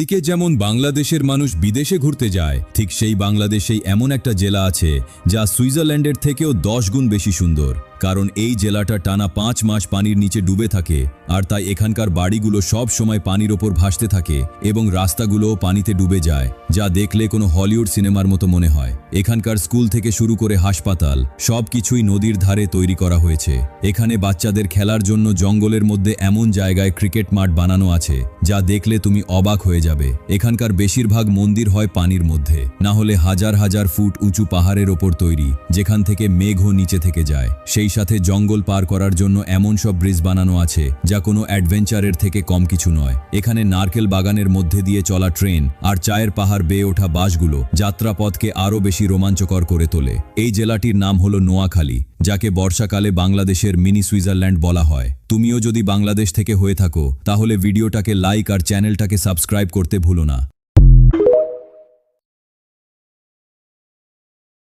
একদিকে যেমন বাংলাদেশের মানুষ বিদেশে ঘুরতে যায়, ঠিক সেই বাংলাদেশেই এমন একটা জেলা আছে যা সুইজারল্যান্ডের থেকেও 10 গুণ বেশি সুন্দর। কারণ এই জেলাটা টানা 5 মাস পানির নিচে ডুবে থাকে, আর তাই এখানকার বাড়িগুলো সব সময় পানির ওপর ভাসতে থাকে এবং রাস্তাগুলোও পানিতে ডুবে যায়, যা দেখলে কোনো হলিউড সিনেমার মতো মনে হয়। এখানকার স্কুল থেকে শুরু করে হাসপাতাল সব কিছুই নদীর ধারে তৈরি করা হয়েছে। এখানে বাচ্চাদের খেলার জন্য জঙ্গলের মধ্যে এমন জায়গায় ক্রিকেট মাঠ বানানো আছে যা দেখলে তুমি অবাক হয়ে যাবে। এখানকার বেশিরভাগ মন্দির হয় পানির মধ্যে, না হলে হাজার হাজার ফুট উঁচু পাহাড়ের ওপর তৈরি, যেখান থেকে মেঘও নিচে থেকে যায়। সেই সাথে জঙ্গল পার করার জন্য এমন সব ব্রিজ বানানো আছে যা কোনো অ্যাডভেঞ্চারের থেকে কম কিছু নয়। এখানে নারকেল বাগানের মধ্যে দিয়ে চলা ট্রেন আর চায়ের পাহাড় বেয়ে ওঠা বাসগুলো যাত্রাপথকে আরও বেশি রোমাঞ্চকর করে তোলে। এই জেলাটির নাম হলো নোয়াখালী, যাকে বর্ষাকালে বাংলাদেশের মিনি সুইজারল্যান্ড বলা হয়। তুমিও যদি বাংলাদেশ থেকে হয়ে থাকো তাহলে ভিডিওটাকে লাইক আর চ্যানেলটাকে সাবস্ক্রাইব করতে ভুলো না।